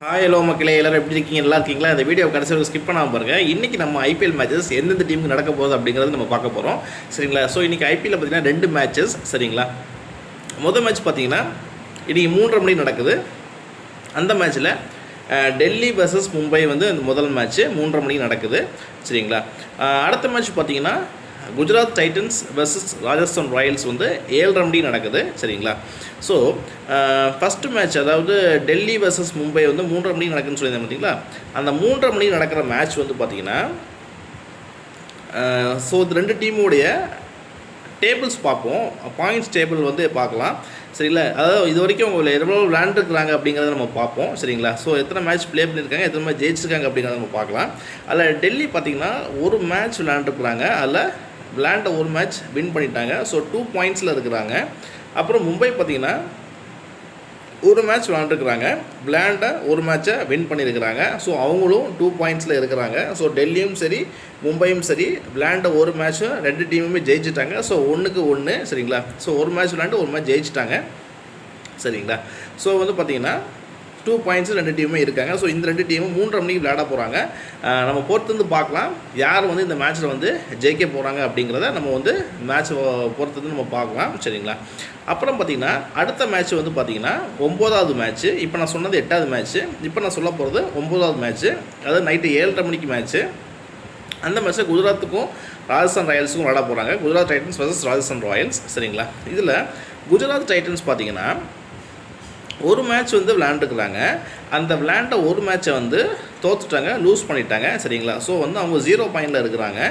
Hi hello மக்களே, எல்லோரும் எப்படி இருக்கீங்க? நல்லா இருக்கீங்களா? இந்த வீடியோ கடைசி ஸ்கிப் பண்ணாமல் பாருங்கள். இன்றைக்கி நம்ம ஐபிஎல் மேட்சஸ் எந்தெந்த டீமுக்கு நடக்க போகுது அப்படிங்கிறது நம்ம பார்க்க போகிறோம். சரிங்களா? ஸோ இன்றைக்கி ஐபிஎல்ல பார்த்தீங்கன்னா 2 மேட்சஸ். சரிங்களா? முதல் மேட்ச் பார்த்தீங்கன்னா இன்றைக்கி 3:30 மணிக்கு நடக்குது. அந்த மேட்ச்சில் டெல்லி வர்சஸ் மும்பை வந்து அந்த முதல் மேட்ச்சு 3:30 மணிக்கு நடக்குது. சரிங்களா? அடுத்த மேட்ச் பார்த்தீங்கன்னா Gujarat Titans versus Rajasthan Royals வந்து 7:30 மணிக்கு நடக்குது. சரிங்களா? ஸோ ஃபஸ்ட்டு மேட்ச், அதாவது டெல்லி வர்சஸ் மும்பை வந்து 3:30 மணிக்கு நடக்குதுன்னு சொல்லியிருந்தேன் பார்த்தீங்களா? அந்த 3:30 மணிக்கு நடக்கிற மேட்ச் வந்து பார்த்திங்கன்னா ஸோ இது 2 டீமுடைய டேபிள்ஸ் பார்ப்போம், பாயிண்ட்ஸ் டேபிள் வந்து பார்க்கலாம். சரிங்களா? அதாவது இது வரைக்கும் அவங்க எவ்வளோ விளையாண்டுருக்குறாங்க அப்படிங்கிறத நம்ம பார்ப்போம். சரிங்களா? ஸோ எத்தனை மேட்ச் ப்ளே பண்ணியிருக்காங்க, எத்தனை மேட்ச் ஜெயிச்சிருக்காங்க அப்படிங்கிறத நம்ம பார்க்கலாம். அதில் டெல்லி பார்த்திங்கன்னா ஒரு மேட்ச் விளையாண்டுருக்குறாங்க, அதில் விளையாண்ட ஒரு மேட்ச் வின் பண்ணிட்டாங்க. ஸோ 2 பாயிண்ட்ஸில் இருக்கிறாங்க. அப்புறம் மும்பை பார்த்திங்கன்னா ஒரு மேட்ச் விளையாண்டுருக்குறாங்க, விளையாண்ட ஒரு மேட்சை வின் பண்ணியிருக்கிறாங்க. ஸோ அவங்களும் 2 பாயிண்ட்ஸில் இருக்கிறாங்க. ஸோ டெல்லியும் சரி மும்பையும் சரி விளையாண்ட ஒரு மேட்சும் 2 டீமுமே ஜெயிச்சிட்டாங்க. ஸோ 1-1. சரிங்களா? ஸோ ஒரு மேட்ச் விளையாண்டு ஒரு மேட்ச் ஜெயிச்சிட்டாங்க. சரிங்களா? ஸோ வந்து பார்த்திங்கன்னா 2 பாயிண்ட்ஸு 2 டீமுமே இருக்காங்க. ஸோ இந்த 2 டீமும் 3:30 மணிக்கு விளையாட போகிறாங்க. நம்ம பொறுத்து பார்க்கலாம் யார் வந்து இந்த மேட்ச்சில் வந்து ஜெயிக்க போகிறாங்க அப்படிங்கிறத நம்ம வந்து மேட்ச் பொறுத்து நம்ம பார்க்கலாம். சரிங்களா? அப்புறம் பார்த்திங்கன்னா அடுத்த மேட்ச் வந்து பார்த்திங்கன்னா 9வது மேட்ச்சு. இப்போ நான் சொன்னது 8வது மேட்ச்சு, இப்போ நான் சொல்ல போகிறது 9வது மேட்ச்சு. அதாவது நைட்டு 7:30 மணிக்கு மேட்ச்சு. அந்த மேட்ச்சில் குஜராத்துக்கும் ராஜஸ்தான் ராயல்ஸுக்கும் விளையாட போகிறாங்க. Gujarat Titans versus Rajasthan Royals. சரிங்களா? இதில் குஜராத் டைட்டன்ஸ் பார்த்திங்கன்னா ஒரு மேட்ச் வந்து விளையாண்டுருக்குறாங்க. அந்த விளையாண்ட ஒரு மேட்சை வந்து தோற்றுட்டாங்க, லூஸ் பண்ணிட்டாங்க. சரிங்களா? ஸோ வந்து அவங்க 0 பாயிண்டில் இருக்கிறாங்க.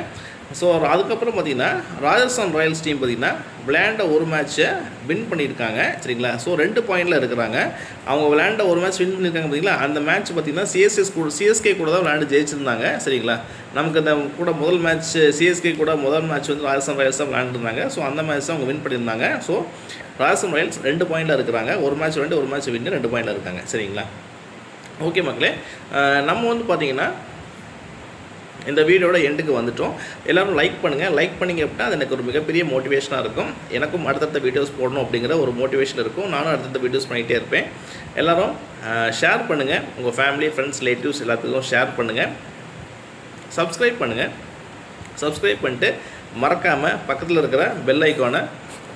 ஸோ அதுக்கப்புறம் பார்த்திங்கன்னா ராஜஸ்தான் ராயல்ஸ் டீம் பார்த்திங்கன்னா விளையாண்ட ஒரு மேட்ச்சை வின் பண்ணியிருக்காங்க. சரிங்களா? ஸோ 2 பாயிண்டில் இருக்கிறாங்க. அவங்க விளையாண்ட ஒரு மேட்ச் வின் பண்ணியிருக்காங்க பார்த்திங்களா? அந்த மேட்ச் பார்த்திங்கன்னா சிஎஸ்கே கூட தான் விளையாண்டு ஜெயிச்சிருந்தாங்க. சரிங்களா? நமக்கு அந்த கூட முதல் மேட்ச் சிஎஸ்கே கூட முதல் மேட்ச் வந்து ராஜஸ்தான் ராயல்ஸ் தான் விளையாண்டுருந்தாங்க. ஸோ அந்த மேட்ச் தான் அவங்க வின் பண்ணியிருந்தாங்க. ஸோ ராஜஸ்தான் ராயல்ஸ் 2 பாயிண்டில் இருக்கிறாங்க. ஒரு மேட்ச் விளையாண்டு ஒரு மேட்ச் வின் 2 பாயிண்டில் இருக்காங்க. சரிங்களா? ஓகே மக்களே, நம்ம வந்து பார்த்திங்கன்னா இந்த வீடியோட எண்டுக்கு வந்துட்டோம். எல்லோரும் லைக் பண்ணுங்கள். லைக் பண்ணிங்க அப்படின்னா அது எனக்கு ஒரு மிகப்பெரிய மோட்டிவேஷனாக இருக்கும். எனக்கும் அடுத்தடுத்த வீடியோஸ் போடணும் அப்படிங்கிற ஒரு மோட்டிவேஷன் இருக்கும். நானும் அடுத்தடுத்த வீடியோஸ் பண்ணிகிட்டே இருப்பேன். எல்லோரும் ஷேர் பண்ணுங்கள், உங்கள் ஃபேமிலி ஃப்ரெண்ட்ஸ் ரிலேட்டிவ்ஸ் எல்லாத்துக்கும் ஷேர் பண்ணுங்கள். சப்ஸ்கிரைப் பண்ணுங்கள். சப்ஸ்கிரைப் பண்ணிட்டு மறக்காமல் பக்கத்தில் இருக்கிற பெல் ஐக்கானை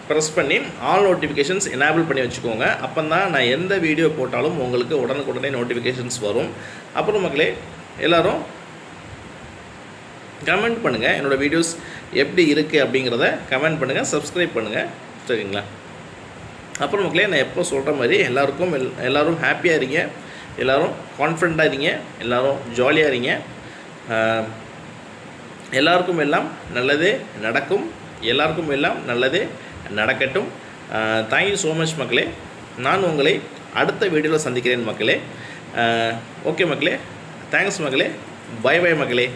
ப்ரெஸ் பண்ணி ஆல் நோட்டிஃபிகேஷன்ஸ் எனேபிள் பண்ணி வச்சுக்கோங்க. அப்போ தான் நான் எந்த வீடியோ போட்டாலும் உங்களுக்கு உடனுக்குடனே நோட்டிஃபிகேஷன்ஸ் வரும். அப்புறம் மக்களே எல்லோரும் கமெண்ட் பண்ணுங்கள், என்னோடய வீடியோஸ் எப்படி இருக்குது அப்படிங்கிறத கமெண்ட் பண்ணுங்கள், சப்ஸ்கிரைப் பண்ணுங்கள். சரிங்களா? அப்புறம் மக்களே, நான் எப்போ சொல்கிற மாதிரி எல்லோரும் ஹாப்பியாக இருங்க, எல்லோரும் கான்ஃபிடண்ட்டாக இருங்க, எல்லோரும் ஜாலியாக இருங்க. எல்லாருக்கும் எல்லாம் நல்லதே நடக்கும், எல்லாருக்கும் எல்லாம் நல்லதே நடக்கட்டும். தேங்க்யூ ஸோ மச் மக்களே. நான் உங்களை அடுத்த வீடியோவில் சந்திக்கிறேன் மக்களே. ஓகே மக்களே, தேங்க்ஸ் மக்களே. பை பை மக்களே.